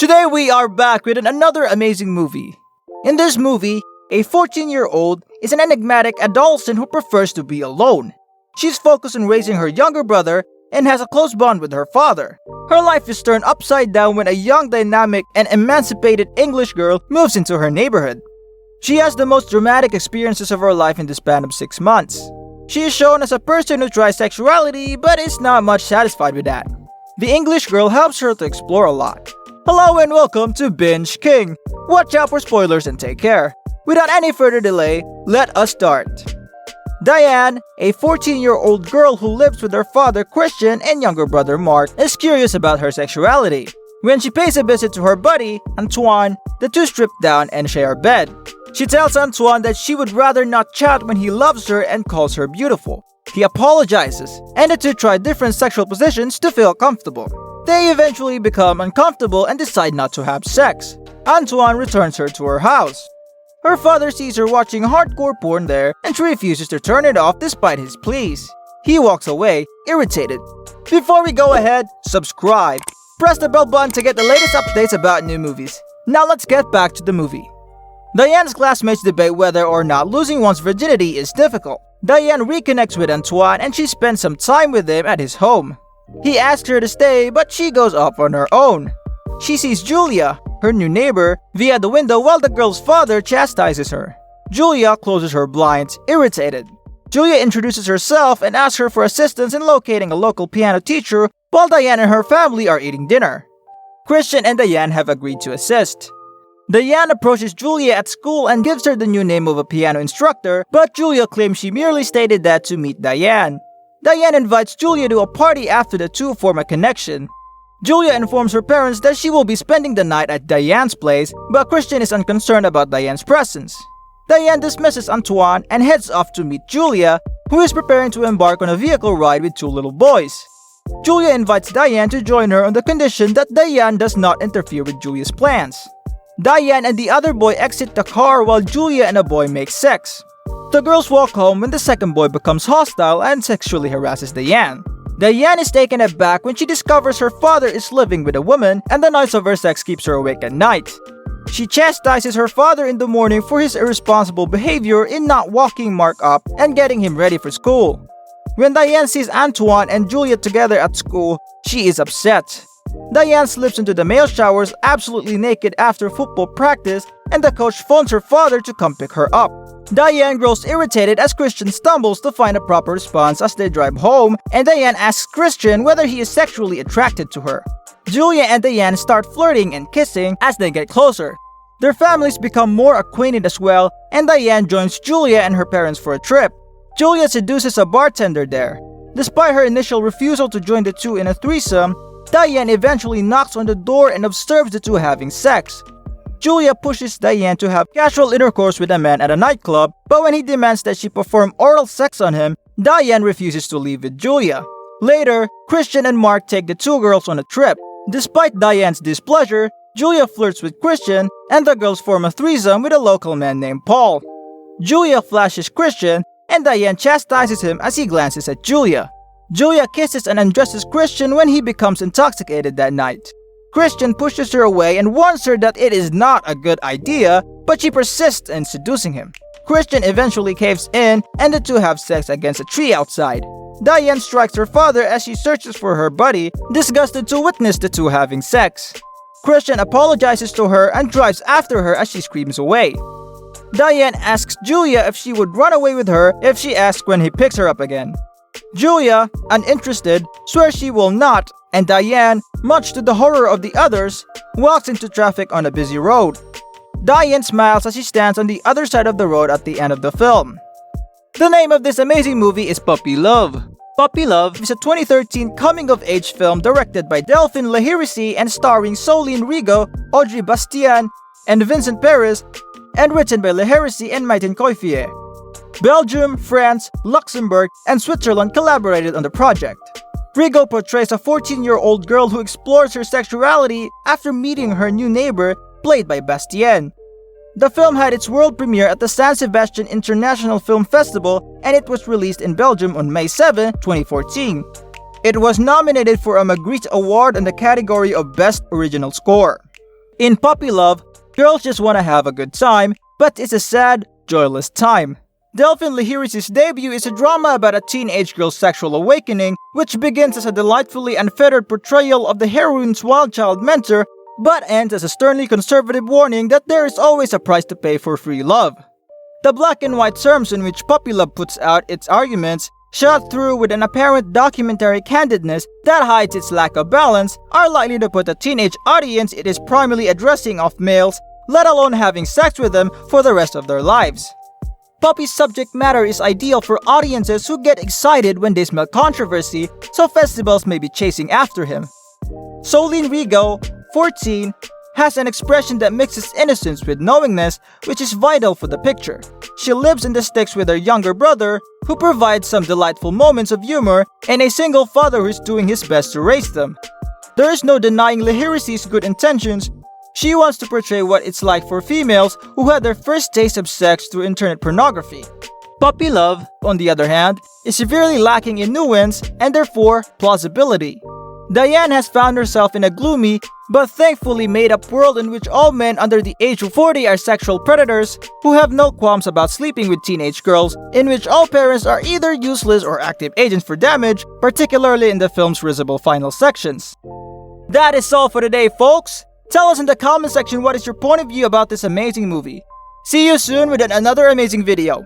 Today we are back with another amazing movie. In this movie, a 14-year-old is an enigmatic adolescent who prefers to be alone. She's focused on raising her younger brother and has a close bond with her father. Her life is turned upside down when a young, dynamic, and emancipated English girl moves into her neighborhood. She has the most dramatic experiences of her life in the span of 6 months. She is shown as a person who tries sexuality but is not much satisfied with that. The English girl helps her to explore a lot. Hello and welcome to Binge King. Watch out for spoilers and take care. Without any further delay, let us start. Diane, a 14-year-old girl who lives with her father Christian and younger brother Mark, is curious about her sexuality. When she pays a visit to her buddy, Antoine, the two strip down and share a bed. She tells Antoine that she would rather not chat when he loves her and calls her beautiful. He apologizes, and the two try different sexual positions to feel comfortable. They eventually become uncomfortable and decide not to have sex. Antoine returns her to her house. Her father sees her watching hardcore porn there and she refuses to turn it off despite his pleas. He walks away, irritated. Before we go ahead, subscribe. Press the bell button to get the latest updates about new movies. Now let's get back to the movie. Diane's classmates debate whether or not losing one's virginity is difficult. Diane reconnects with Antoine and she spends some time with him at his home. He asks her to stay, but she goes off on her own. She sees Julia, her new neighbor, via the window while the girl's father chastises her. Julia closes her blinds, irritated. Julia introduces herself and asks her for assistance in locating a local piano teacher while Diane and her family are eating dinner. Christian and Diane have agreed to assist. Diane approaches Julia at school and gives her the new name of a piano instructor, but Julia claims she merely stated that to meet Diane. Diane invites Julia to a party after the two form a connection. Julia informs her parents that she will be spending the night at Diane's place, but Christian is unconcerned about Diane's presence. Diane dismisses Antoine and heads off to meet Julia, who is preparing to embark on a vehicle ride with two little boys. Julia invites Diane to join her on the condition that Diane does not interfere with Julia's plans. Diane and the other boy exit the car while Julia and a boy make sex. The girls walk home when the second boy becomes hostile and sexually harasses Diane. Diane is taken aback when she discovers her father is living with a woman and the noise of her sex keeps her awake at night. She chastises her father in the morning for his irresponsible behavior in not walking Mark up and getting him ready for school. When Diane sees Antoine and Julia together at school, she is upset. Diane slips into the male showers absolutely naked after football practice and the coach phones her father to come pick her up. Diane grows irritated as Christian stumbles to find a proper response as they drive home, and Diane asks Christian whether he is sexually attracted to her. Julia and Diane start flirting and kissing as they get closer. Their families become more acquainted as well, and Diane joins Julia and her parents for a trip. Julia seduces a bartender there. Despite her initial refusal to join the two in a threesome, Diane eventually knocks on the door and observes the two having sex. Julia pushes Diane to have casual intercourse with a man at a nightclub, but when he demands that she perform oral sex on him, Diane refuses to leave with Julia. Later, Christian and Mark take the two girls on a trip. Despite Diane's displeasure, Julia flirts with Christian, and the girls form a threesome with a local man named Paul. Julia flashes Christian, and Diane chastises him as he glances at Julia. Julia kisses and undresses Christian when he becomes intoxicated that night. Christian pushes her away and warns her that it is not a good idea, but she persists in seducing him. Christian eventually caves in and the two have sex against a tree outside. Diane strikes her father as she searches for her buddy, disgusted to witness the two having sex. Christian apologizes to her and drives after her as she screams away. Diane asks Julia if she would run away with her if she asks when he picks her up again. Julia, uninterested, swears she will not, and Diane, much to the horror of the others, walks into traffic on a busy road. Diane smiles as she stands on the other side of the road at the end of the film. The name of this amazing movie is Puppy Love. Puppy Love is a 2013 coming-of-age film directed by Delphine Lahirici and starring Soline Rigo, Audrey Bastien, and Vincent Perez, and written by Lahirici and Maïtine Coiffier. Belgium, France, Luxembourg, and Switzerland collaborated on the project. Rigo portrays a 14-year-old girl who explores her sexuality after meeting her new neighbor, played by Bastien. The film had its world premiere at the San Sebastian International Film Festival, and it was released in Belgium on May 7, 2014. It was nominated for a Magritte Award in the category of Best Original Score. In Puppy Love, girls just want to have a good time, but it's a sad, joyless time. Delphine Lahiri's debut is a drama about a teenage girl's sexual awakening, which begins as a delightfully unfettered portrayal of the heroine's wild child mentor, but ends as a sternly conservative warning that there is always a price to pay for free love. The black and white terms in which Puppy Love puts out its arguments, shot through with an apparent documentary candidness that hides its lack of balance, are likely to put a teenage audience it is primarily addressing off males, let alone having sex with them for the rest of their lives. Puppy's subject matter is ideal for audiences who get excited when they smell controversy, so festivals may be chasing after him. Solene Rigo, 14, has an expression that mixes innocence with knowingness, which is vital for the picture. She lives in the sticks with her younger brother, who provides some delightful moments of humor, and a single father who is doing his best to raise them. There is no denying Lahiri's good intentions. She wants to portray what it's like for females who had their first taste of sex through internet pornography. Puppy Love, on the other hand, is severely lacking in nuance and therefore plausibility. Diane has found herself in a gloomy but thankfully made-up world in which all men under the age of 40 are sexual predators who have no qualms about sleeping with teenage girls, in which all parents are either useless or active agents for damage, particularly in the film's risible final sections. That is all for today, folks! Tell us in the comment section what is your point of view about this amazing movie. See you soon with another amazing video.